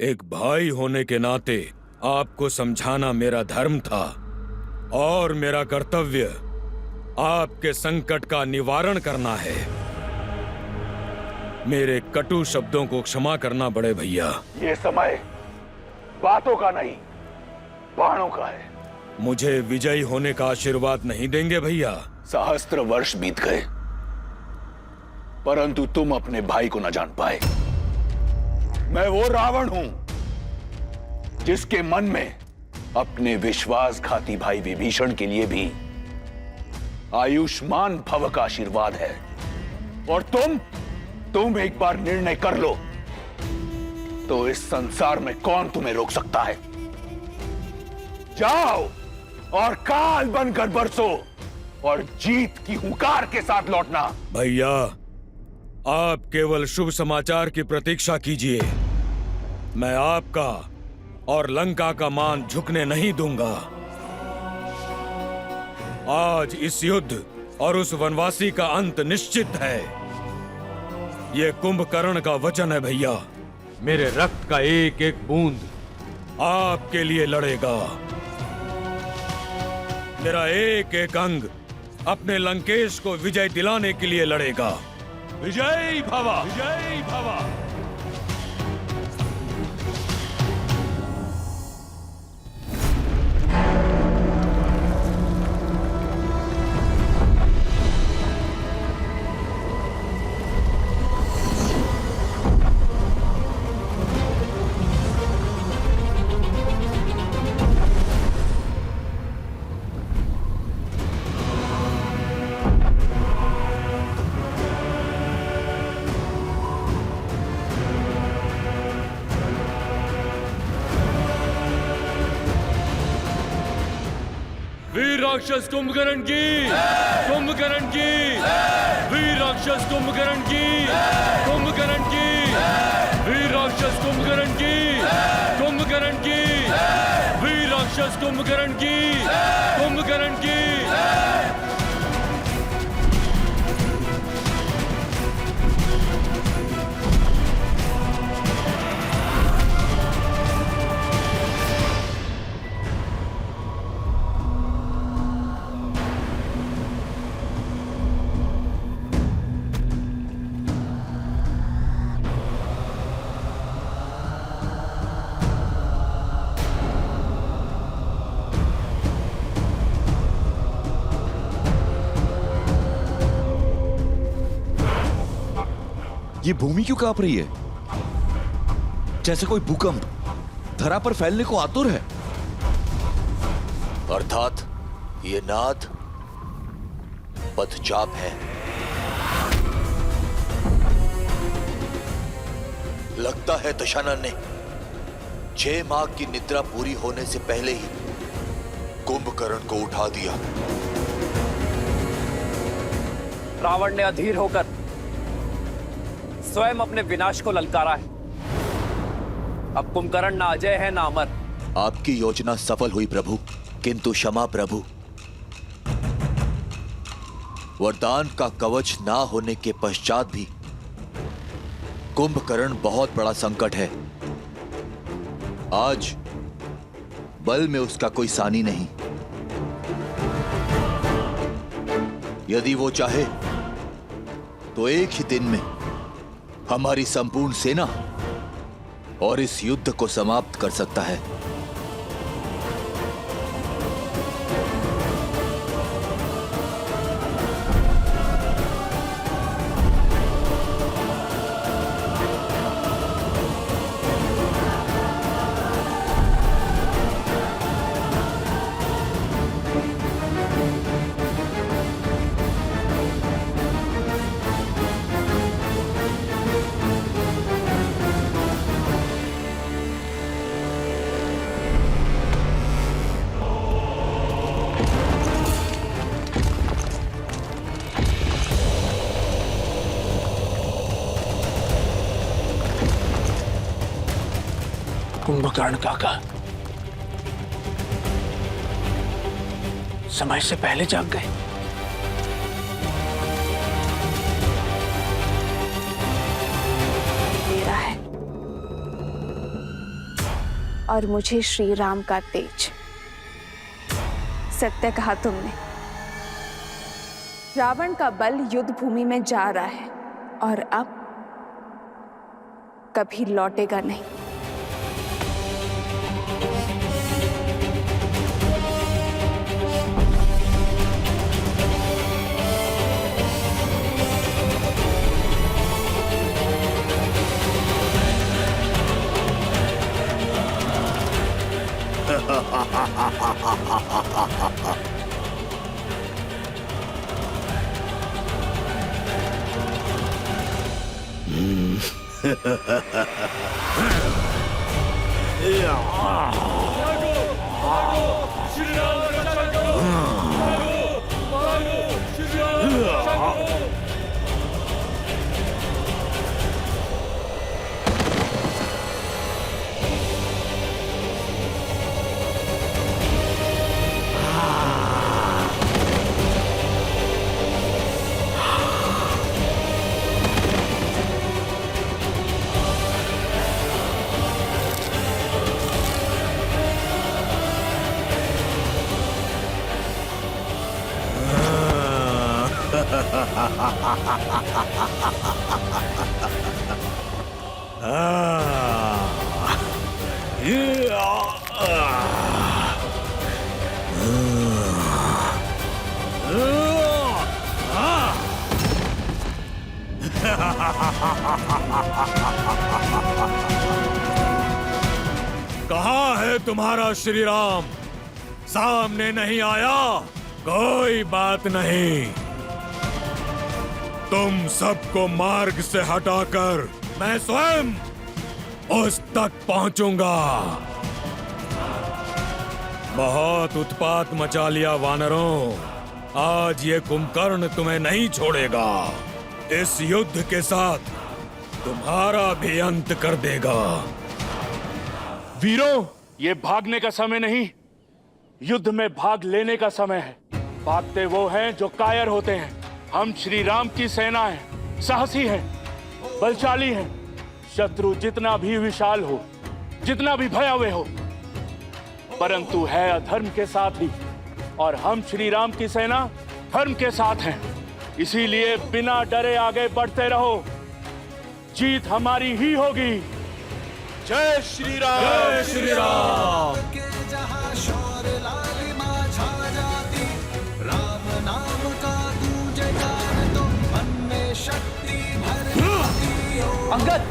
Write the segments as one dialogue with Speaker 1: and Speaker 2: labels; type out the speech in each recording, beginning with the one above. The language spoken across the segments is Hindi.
Speaker 1: एक भाई होने के नाते आपको समझाना मेरा धर्म था और मेरा कर्तव्य आपके संकट का निवारण करना है। मेरे कटु शब्दों को क्षमा करना बड़े भैया।
Speaker 2: ये समय बातों का नहीं, बाणों का है।
Speaker 1: मुझे विजयी होने का आशीर्वाद नहीं देंगे भैया?
Speaker 2: सहस्त्र वर्ष बीत गए, परंतु तुम अपने भाई को न जान पाए। मैं वो रावण हूं जिसके मन में अपने विश्वासघाती भाई विभीषण के लिए भी आयुष्मान भव का आशीर्वाद है। और तुम एक बार निर्णय कर लो तो इस संसार में कौन तुम्हें रोक सकता है। जाओ और काल बनकर बरसो और जीत की हुंकार के साथ लौटना।
Speaker 1: भैया, आप केवल शुभ समाचार की प्रतीक्षा कीजिए। मैं आपका और लंका का मान झुकने नहीं दूंगा। आज इस युद्ध और उस वनवासी का अंत निश्चित है। ये कुंभकर्ण का वचन है भैया। मेरे रक्त का एक एक बूंद आपके लिए लड़ेगा। मेरा एक एक अंग अपने लंकेश को विजय दिलाने के लिए लड़ेगा। विजयी भव, विजयी भव। वीर राक्षस कुंभकर्ण की, कुंभकर्ण की, वीर राक्षस कुंभकर्ण की, कुंभकर्ण की, वीर राक्षस कुंभकर्ण की, कुंभकर्ण की, वीर राक्षस कुंभकर्ण की, कुंभकर्ण की।
Speaker 3: ये भूमि क्यों कांप रही है? जैसे कोई भूकंप धरा पर फैलने को आतुर है।
Speaker 4: अर्थात ये नाद पदचाप है। लगता है दशानन ने 6 माह की निद्रा पूरी होने से पहले ही कुंभकर्ण को उठा दिया।
Speaker 5: रावण ने अधीर होकर स्वयं अपने विनाश को ललकारा है। अब कुंभकर्ण ना अजय है ना अमर।
Speaker 4: आपकी योजना सफल हुई प्रभु, किंतु क्षमा प्रभु, वरदान का कवच ना होने के पश्चात भी कुंभकर्ण बहुत बड़ा संकट है। आज बल में उसका कोई सानी नहीं। यदि वो चाहे तो एक ही दिन में हमारी संपूर्ण सेना और इस युद्ध को समाप्त कर सकता है।
Speaker 2: कुंभकर्ण काका समय से पहले जाग गए।
Speaker 6: दे रहा है। और मुझे श्री राम का तेज। सत्य कहा तुमने। रावण का बल युद्ध भूमि में जा रहा है और अब कभी लौटेगा नहीं।
Speaker 1: कहाँ है तुम्हारा श्री राम? सामने नहीं आया? कोई बात नहीं, तुम सबको मार्ग से हटाकर मैं स्वयं उस तक पहुंचूंगा। बहुत उत्पात मचा लिया वानरों, आज ये कुंभकर्ण तुम्हें नहीं छोड़ेगा। इस युद्ध के साथ तुम्हारा भी अंत कर देगा।
Speaker 7: वीरों, ये भागने का समय नहीं, युद्ध में भाग लेने का समय है। भागते वो हैं जो कायर होते हैं। हम श्री राम की सेना हैं, साहसी हैं, बलशाली हैं। शत्रु जितना भी विशाल हो, जितना भी भयावह हो, परंतु है अधर्म के साथ ही, और हम श्री राम की सेना धर्म के साथ हैं। इसीलिए बिना डरे आगे बढ़ते रहो, जीत हमारी ही होगी।
Speaker 3: जय श्री राम!
Speaker 1: जय श्री राम!
Speaker 5: अंगद!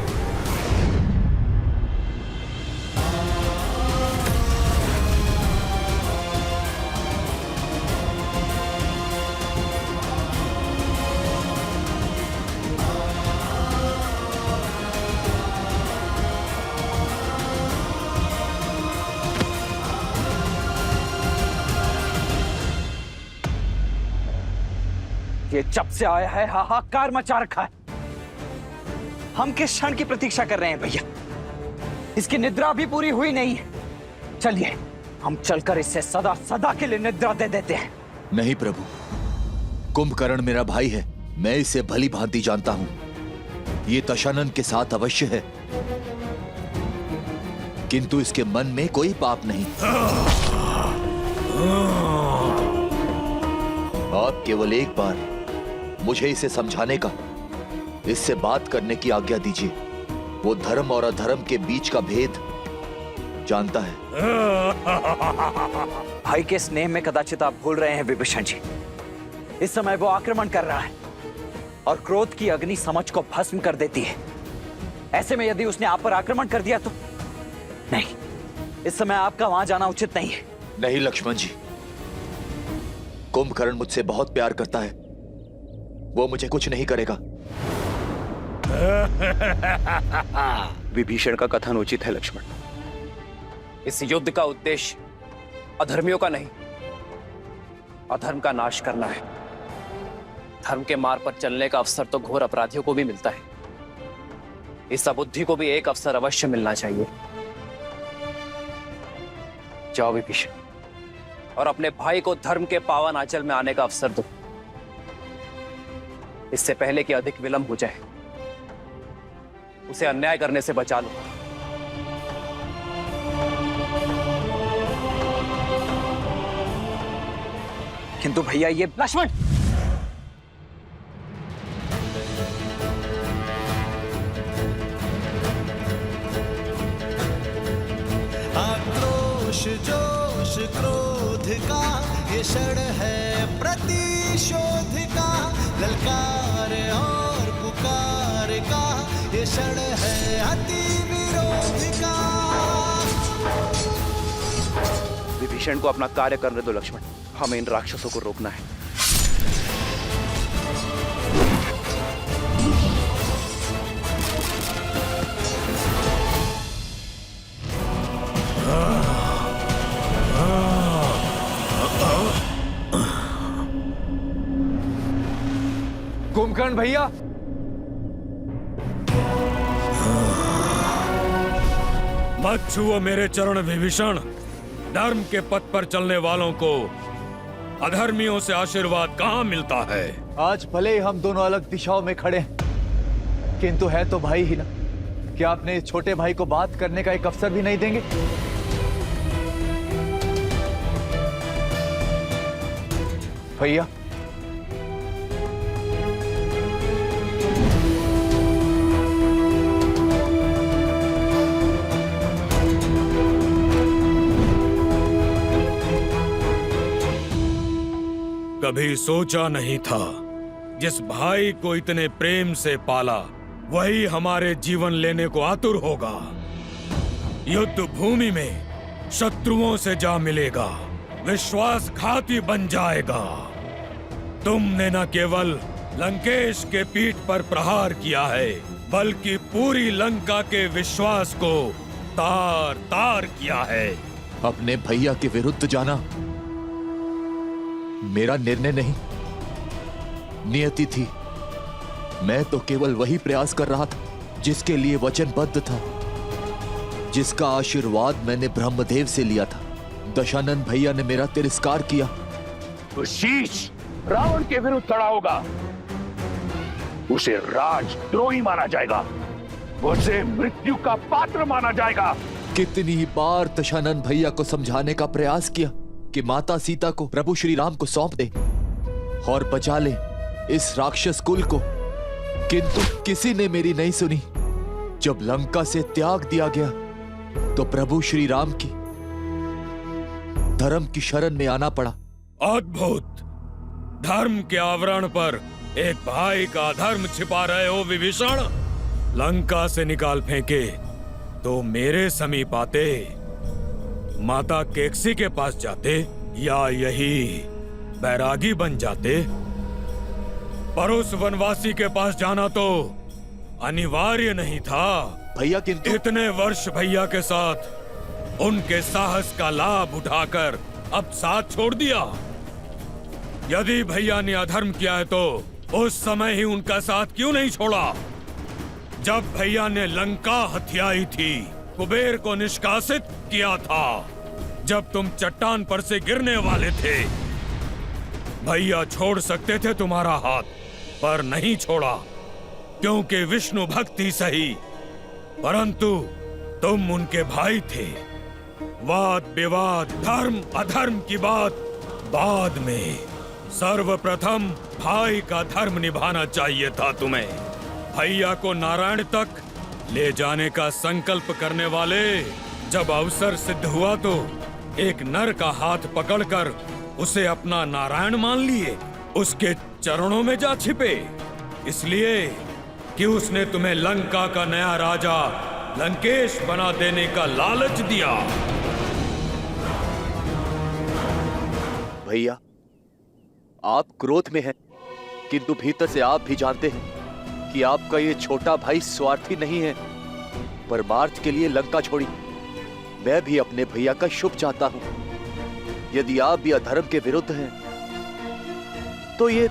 Speaker 5: ये जब से आया है हाहाकार मचा रखा है। हम किस क्षण की प्रतीक्षा कर रहे हैं भैया? इसकी निद्रा भी पूरी हुई नहीं है। चलिए हम चलकर इससे सदा सदा के लिए निद्रा दे देते हैं।
Speaker 4: नहीं प्रभु, कुंभकर्ण मेरा भाई है, मैं इसे भली भांति जानता हूं। ये दशानन के साथ अवश्य है, किंतु इसके मन में कोई पाप नहीं। आप केवल एक बार मुझे इसे समझाने का, इससे बात करने की आज्ञा दीजिए। वो धर्म और अधर्म के बीच का भेद जानता है।
Speaker 5: भाई के स्नेह में कदाचित आप भूल रहे हैं विभीषण जी। इस समय वो आक्रमण कर रहा है और क्रोध की अग्नि समझ को भस्म कर देती है। ऐसे में यदि उसने आप पर आक्रमण कर दिया तो नहीं, इस समय आपका वहां जाना उचित नहीं है।
Speaker 4: नहीं लक्ष्मण जी, कुंभकर्ण मुझसे बहुत प्यार करता है, वो मुझे कुछ नहीं करेगा।
Speaker 5: विभीषण का कथन उचित है लक्ष्मण। इस युद्ध का उद्देश्य अधर्मियों का नहीं, अधर्म का नाश करना है। धर्म के मार्ग पर चलने का अवसर तो घोर अपराधियों को भी मिलता है। इस अबुद्धि को भी एक अवसर अवश्य मिलना चाहिए। जाओ विभीषण, और अपने भाई को धर्म के पावन आंचल में आने का अवसर दो, इससे पहले कि अधिक विलंब हो जाए। उसे अन्याय करने से बचा लो। किंतु भैया ये लक्ष्मण,
Speaker 8: आक्रोश जोश क्रोध का ये क्षण है प्रतिशोध का, ललकार और पुकार का ये क्षण है अति विरोध का।
Speaker 5: विभीषण को अपना कार्य करने दो लक्ष्मण, हमें इन राक्षसों को रोकना है।
Speaker 9: कुंभकर्ण भैया,
Speaker 1: मत छुओ मेरे चरण विभीषण। धर्म के पथ पर चलने वालों को अधर्मियों से आशीर्वाद कहाँ मिलता है।
Speaker 9: आज भले ही हम दोनों अलग दिशाओं में खड़े हैं, किंतु है तो भाई ही ना। क्या अपने इस छोटे भाई को बात करने का एक अवसर भी नहीं देंगे? भैया,
Speaker 1: कभी सोचा नहीं था जिस भाई को इतने प्रेम से पाला वही हमारे जीवन लेने को आतुर होगा। युद्ध भूमि में शत्रुओं से जा मिलेगा, विश्वासघाती बन जाएगा। तुमने न केवल लंकेश के पीठ पर प्रहार किया है, बल्कि पूरी लंका के विश्वास को तार तार किया है।
Speaker 4: अपने भैया के विरुद्ध जाना मेरा निर्णय नहीं, नियति थी। मैं तो केवल वही प्रयास कर रहा था जिसके लिए वचनबद्ध था, जिसका आशीर्वाद मैंने ब्रह्मदेव से लिया था। दशानन भैया ने मेरा तिरस्कार किया
Speaker 2: तो शीश रावण के विरुद्ध खड़ा होगा, उसे राजद्रोही माना जाएगा, उसे मृत्यु का पात्र माना जाएगा।
Speaker 4: कितनी ही बार दशानन भैया को समझाने का प्रयास किया कि माता सीता को प्रभु श्री राम को सौंप दे और बचा ले इस राक्षस कुल को, किंतु किसी ने मेरी नहीं सुनी। जब लंका से त्याग दिया गया तो प्रभु श्री राम की धर्म की शरण में आना पड़ा।
Speaker 1: अद्भुत! धर्म के आवरण पर एक भाई का धर्म छिपा रहे हो विभीषण। लंका से निकाल फेंके तो मेरे समीप आते, माता केकसी के पास जाते, या यही बैरागी बन जाते। पर उस वनवासी के पास जाना तो अनिवार्य नहीं था।
Speaker 4: भैया किंतु
Speaker 1: इतने वर्ष भैया के साथ उनके साहस का लाभ उठाकर अब साथ छोड़ दिया। यदि भैया ने अधर्म किया है तो उस समय ही उनका साथ क्यों नहीं छोड़ा? जब भैया ने लंका हथियाई थी, कुबेर को निष्कासित किया था, जब तुम चट्टान पर से गिरने वाले थे, भैया छोड़ सकते थे तुम्हारा हाथ, पर नहीं छोड़ा, क्योंकि विष्णु भक्ति सही, परंतु तुम उनके भाई थे। वाद विवाद, धर्म अधर्म की बात बाद में, सर्वप्रथम भाई का धर्म निभाना चाहिए था तुम्हें। भैया को नारायण तक ले जाने का संकल्प करने वाले जब अवसर सिद्ध हुआ तो एक नर का हाथ पकड़कर उसे अपना नारायण मान लिए, उसके चरणों में जा छिपे, इसलिए कि उसने तुम्हें लंका का नया राजा लंकेश बना देने का लालच दिया।
Speaker 10: भैया, आप क्रोध में हैं, किंतु भीतर से आप भी जानते हैं कि आपका ये छोटा भाई स्वार्थी नहीं है। परमार्थ के लिए लंका छोड़ी। मैं भी अपने भैया का शुभ चाहता हूं। यदि आप भी अधर्म के विरुद्ध हैं, तो ये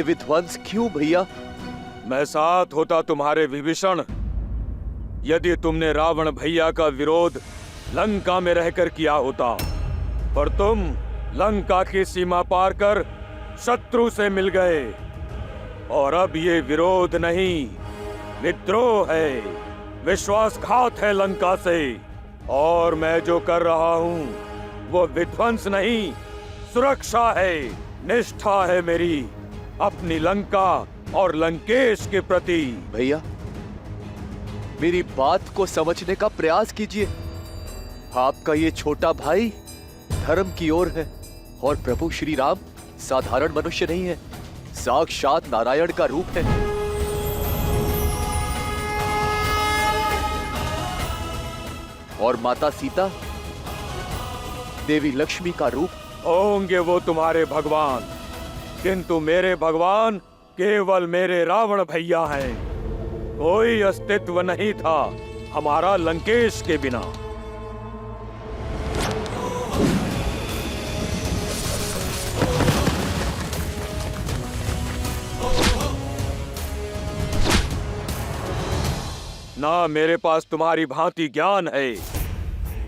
Speaker 10: विध्वंस क्यों भैया?
Speaker 1: मैं साथ होता तुम्हारे विभीषण, यदि तुमने रावण भैया का विरोध लंका में रहकर किया होता, पर तुम लंका की सीमा पार कर शत्रु से मिल गए, और अब ये विरोध नहीं, विद्रोह है, विश्वासघात है लंका से। और मैं जो कर रहा हूं वो विध्वंस नहीं, सुरक्षा है, निष्ठा है मेरी अपनी लंका और लंकेश के प्रति।
Speaker 10: भैया, मेरी बात को समझने का प्रयास कीजिए। आपका ये छोटा भाई धर्म की ओर है और प्रभु श्री राम साधारण मनुष्य नहीं है, साक्षात नारायण का रूप है। और माता सीता देवी लक्ष्मी का रूप।
Speaker 1: होंगे वो तुम्हारे भगवान, किंतु मेरे भगवान केवल मेरे रावण भैया हैं। कोई अस्तित्व नहीं था हमारा लंकेश के बिना। ना मेरे पास तुम्हारी भांति ज्ञान है,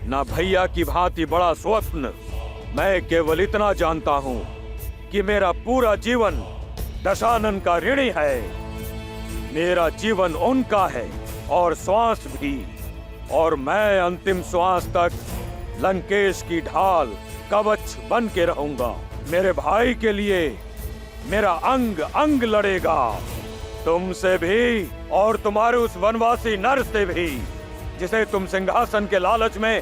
Speaker 1: ना भैया की भांति बड़ा स्वप्न। मैं केवल इतना जानता हूं कि मेरा पूरा जीवन दशानन का ऋणी है। मेरा जीवन उनका है और श्वास भी, और मैं अंतिम श्वास तक लंकेश की ढाल कवच बन के रहूंगा। मेरे भाई के लिए मेरा अंग अंग लड़ेगा, तुमसे भी और तुम्हारे उस वनवासी नर से भी जिसे तुम सिंहासन के लालच में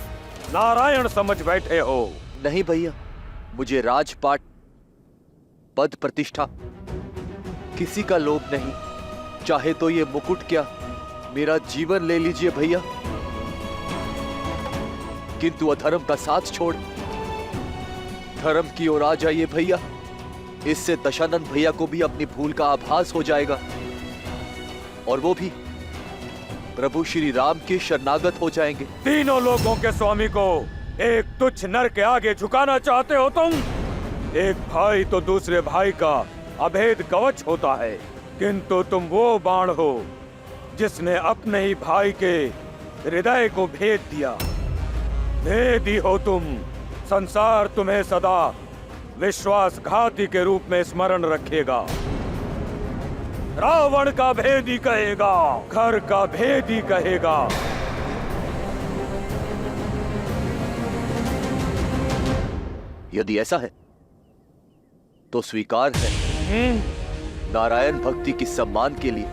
Speaker 1: नारायण समझ बैठे हो।
Speaker 10: नहीं भैया, मुझे राजपाट, पद, प्रतिष्ठा किसी का लोभ नहीं। चाहे तो ये मुकुट क्या, मेरा जीवन ले लीजिए भैया, किंतु अधर्म का साथ छोड़ धर्म की ओर आ जाइए भैया। इससे दशानन भैया को भी अपनी भूल का आभास हो जाएगा और वो भी प्रभु श्री राम के शरणागत हो जाएंगे।
Speaker 1: तीनों लोगों के स्वामी को एक तुच्छ नर के आगे झुकाना चाहते हो तुम? एक भाई तो दूसरे भाई का अभेद कवच होता है, किंतु तुम वो बाण हो जिसने अपने ही भाई के हृदय को भेद दिया। भेदी हो तुम। संसार तुम्हें सदा विश्वासघाती के रूप में स्मरण रखेगा। रावण का भेदी कहेगा, घर का भेदी कहेगा।
Speaker 10: यदि ऐसा है तो स्वीकार है। नारायण भक्ति की सम्मान के लिए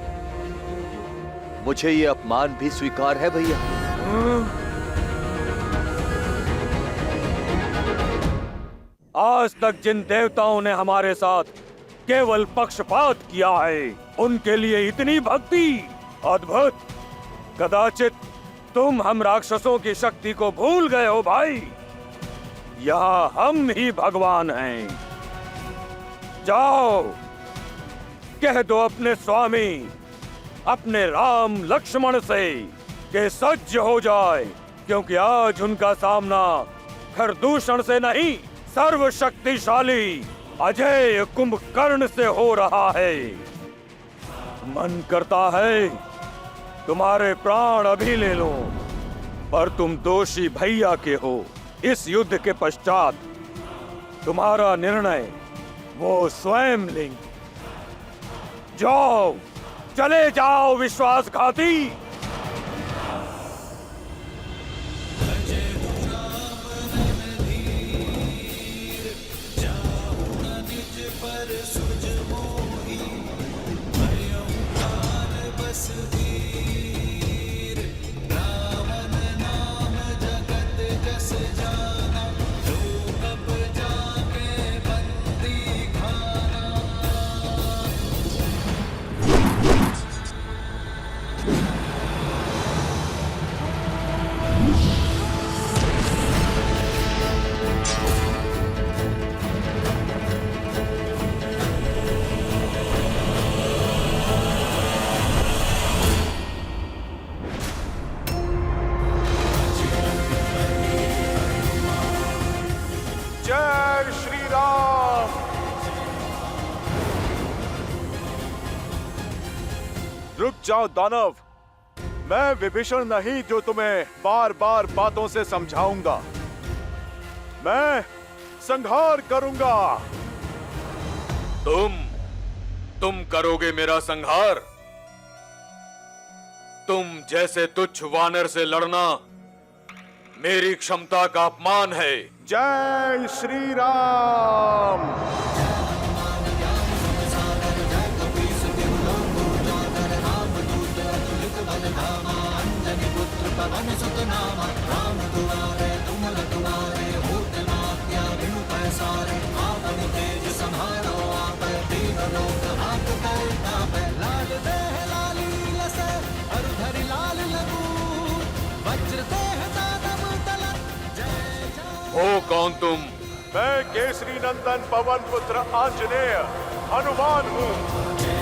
Speaker 10: मुझे ये अपमान भी स्वीकार है भैया।
Speaker 1: आज तक जिन देवताओं ने हमारे साथ केवल पक्षपात किया है, उनके लिए इतनी भक्ति अद्भुत। कदाचित तुम हम राक्षसों की शक्ति को भूल गए हो भाई। यहाँ हम ही भगवान हैं। जाओ, कह दो अपने स्वामी, अपने राम लक्ष्मण से कि सज्ज हो जाए, क्योंकि आज उनका सामना खरदूषण से नहीं, सर्वशक्तिशाली अजय कुंभकर्ण से हो रहा है। मन करता है तुम्हारे प्राण अभी ले लो, पर तुम दोषी भैया के हो। इस युद्ध के पश्चात तुम्हारा निर्णय वो स्वयं लेंगे। जाओ, चले जाओ विश्वासघाती।
Speaker 7: जय श्री राम। रुक जाओ दानव, मैं विभीषण नहीं जो तुम्हें बार बार बातों से समझाऊंगा। मैं संहार करूंगा।
Speaker 1: तुम करोगे मेरा संहार? तुम जैसे तुच्छ वानर से लड़ना मेरी क्षमता का अपमान है।
Speaker 7: जय श्री राम।
Speaker 1: हो कौन तुम?
Speaker 7: मैं केसरी नंदन पवन पुत्र आंजनेय हनुमान हूँ।